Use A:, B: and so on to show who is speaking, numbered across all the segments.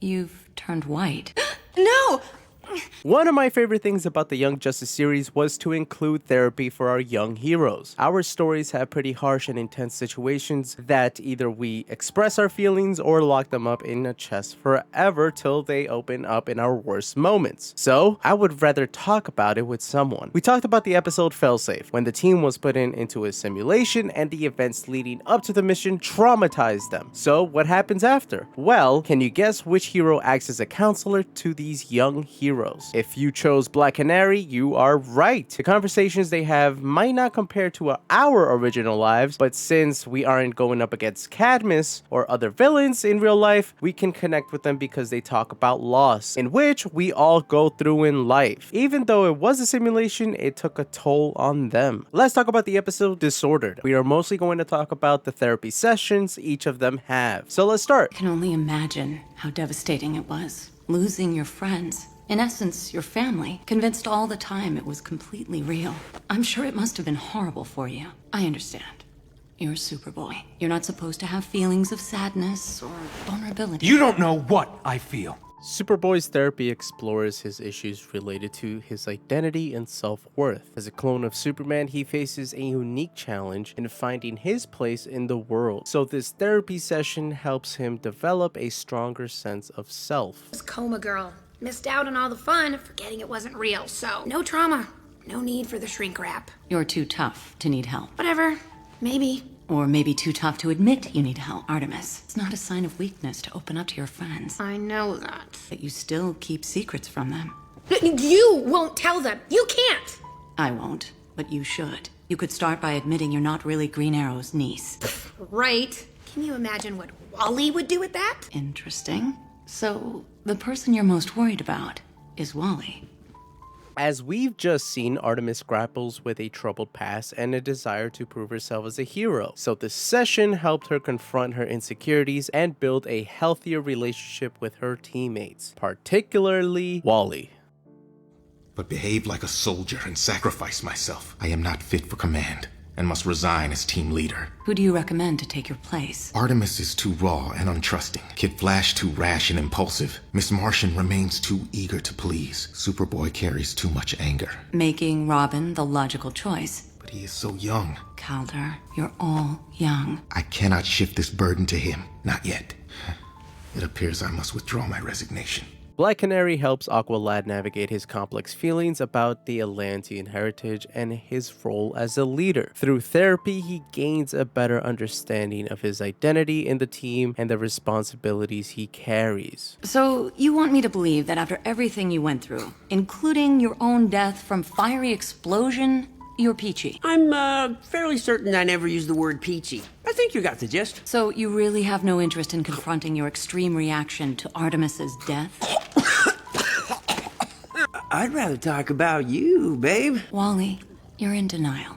A: You've turned white.
B: No!
C: One of my favorite things about the Young Justice series was to include therapy for our young heroes. Our stories have pretty harsh and intense situations that either we express our feelings or lock them up in a chest forever till they open up in our worst moments. So, I would rather talk about it with someone. We talked about the episode Failsafe, when the team was put into a simulation and the events leading up to the mission traumatized them. So, what happens after? Well, can you guess which hero acts as a counselor to these young heroes? If you chose Black Canary, you are right. The conversations they have might not compare to our original lives, but since we aren't going up against Cadmus or other villains in real life, we can connect with them because they talk about loss, in which we all go through in life. Even though it was a simulation, it took a toll on them. Let's talk about the episode Disordered. We are mostly going to talk about the therapy sessions each of them have. So let's start.
A: I can only imagine how devastating it was. Losing your friends. In essence, your family, convinced all the time it was completely real. I'm sure it must have been horrible for you. I understand. You're Superboy. You're not supposed to have feelings of sadness or vulnerability.
D: You don't know what I feel.
C: Superboy's therapy explores his issues related to his identity and self-worth. As a clone of Superman, he faces a unique challenge in finding his place in the world. So this therapy session helps him develop a stronger sense of self.
B: This coma girl missed out on all the fun of forgetting it wasn't real, so no trauma. No need for the shrink wrap.
A: You're too tough to need help.
B: Whatever. Maybe.
A: Or maybe too tough to admit you need help. Artemis, it's not a sign of weakness to open up to your friends.
B: I know that.
A: But you still keep secrets from them.
B: You won't tell them. You can't.
A: I won't, but you should. You could start by admitting you're not really Green Arrow's niece.
B: Right. Can you imagine what Wally would do with that?
A: Interesting. So, the person you're most worried about is Wally.
C: As we've just seen, Artemis grapples with a troubled past and a desire to prove herself as a hero. So this session helped her confront her insecurities and build a healthier relationship with her teammates, particularly Wally.
E: But behave like a soldier and sacrifice myself. I am not fit for command and must resign as team leader.
A: Who do you recommend to take your place?
E: Artemis is too raw and untrusting. Kid Flash too rash and impulsive. Miss Martian remains too eager to please. Superboy carries too much anger.
A: Making Robin the logical choice.
E: But he is so young.
A: Calder, you're all young.
E: I cannot shift this burden to him. Not yet. It appears I must withdraw my resignation.
C: Black Canary helps Aqualad navigate his complex feelings about the Atlantean heritage and his role as a leader. Through therapy, he gains a better understanding of his identity in the team and the responsibilities he carries.
A: So, you want me to believe that after everything you went through, including your own death from fiery explosion, you're peachy?
F: I'm fairly certain I never used the word peachy. I think you got the gist.
A: So, you really have no interest in confronting your extreme reaction to Artemis's death?
F: I'd rather talk about you, babe.
A: Wally, you're in denial.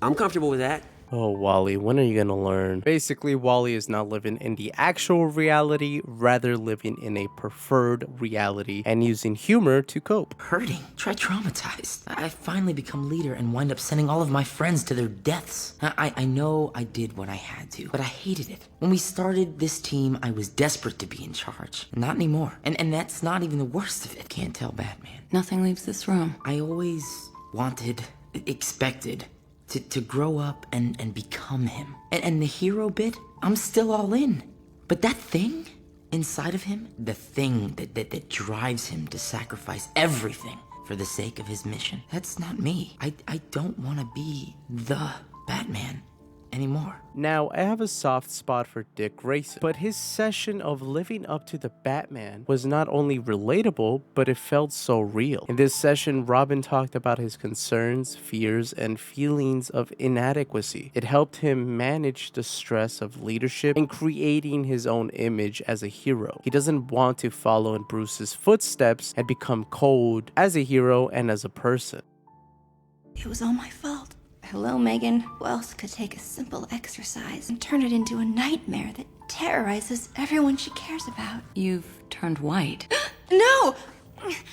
F: I'm comfortable with that.
C: Oh, Wally, when are you gonna learn? Basically, Wally is not living in the actual reality, rather living in a preferred reality and using humor to cope.
G: Hurting. Try traumatized. I finally become leader and wind up sending all of my friends to their deaths. I know I did what I had to, but I hated it. When we started this team, I was desperate to be in charge. Not anymore. And that's not even the worst of it. Can't tell Batman.
A: Nothing leaves this room.
G: I always wanted, expected to grow up and become him. And the hero bit, I'm still all in. But that thing inside of him, the thing that drives him to sacrifice everything for the sake of his mission, that's not me. I don't want to be the Batman anymore.
C: Now, I have a soft spot for Dick Grayson, but his session of living up to the Batman was not only relatable, but it felt so real. In this session, Robin talked about his concerns, fears, and feelings of inadequacy. It helped him manage the stress of leadership and creating his own image as a hero. He doesn't want to follow in Bruce's footsteps and become cold as a hero and as a person.
H: It was all my fault. Hello, Megan. Who else could take a simple exercise and turn it into a nightmare that terrorizes everyone she cares about?
A: You've turned white.
H: No!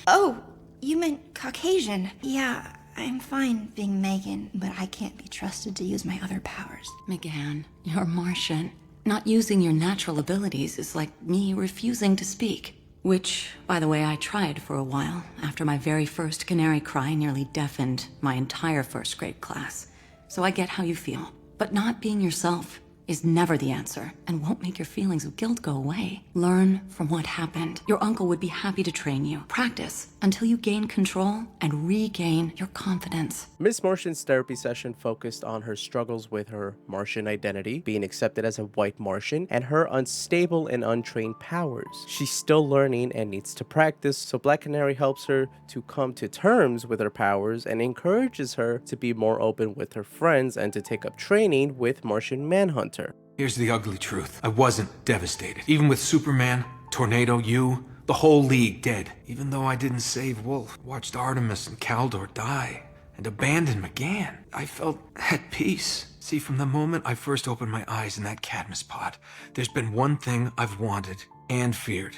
H: Oh, you meant Caucasian. Yeah, I'm fine being Megan, but I can't be trusted to use my other powers.
A: McGann, you're Martian. Not using your natural abilities is like me refusing to speak. Which, by the way, I tried for a while after my very first canary cry nearly deafened my entire first grade class. So I get how you feel. But not being yourself is never the answer and won't make your feelings of guilt go away. Learn from what happened. Your uncle would be happy to train you. Practice until you gain control and regain your confidence.
C: Miss Martian's therapy session focused on her struggles with her Martian identity, being accepted as a white Martian, and her unstable and untrained powers. She's still learning and needs to practice, so Black Canary helps her to come to terms with her powers and encourages her to be more open with her friends and to take up training with Martian Manhunter.
D: Here's the ugly truth. I wasn't devastated. Even with Superman, Tornado, you, the whole league dead. Even though I didn't save Wolf, watched Artemis and Kaldor die, and abandoned McGann, I felt at peace. See, from the moment I first opened my eyes in that Cadmus pod, there's been one thing I've wanted and feared.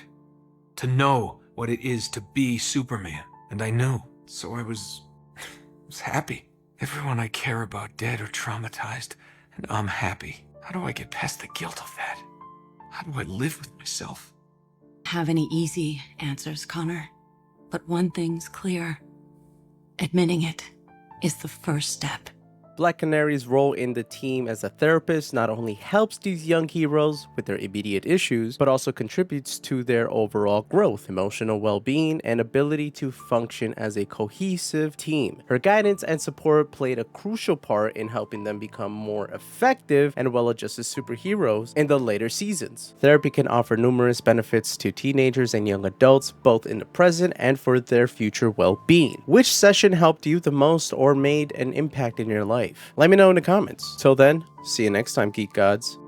D: To know what it is to be Superman. And I knew. So I was happy. Everyone I care about dead or traumatized, and I'm happy. How do I get past the guilt of that? How do I live with myself?
A: Have any easy answers, Connor. But one thing's clear. Admitting it is the first step.
C: Black Canary's role in the team as a therapist not only helps these young heroes with their immediate issues, but also contributes to their overall growth, emotional well-being, and ability to function as a cohesive team. Her guidance and support played a crucial part in helping them become more effective and well-adjusted superheroes in the later seasons. Therapy can offer numerous benefits to teenagers and young adults, both in the present and for their future well-being. Which session helped you the most or made an impact in your life? Let me know in the comments. Till then, see you next time, Geek Gods.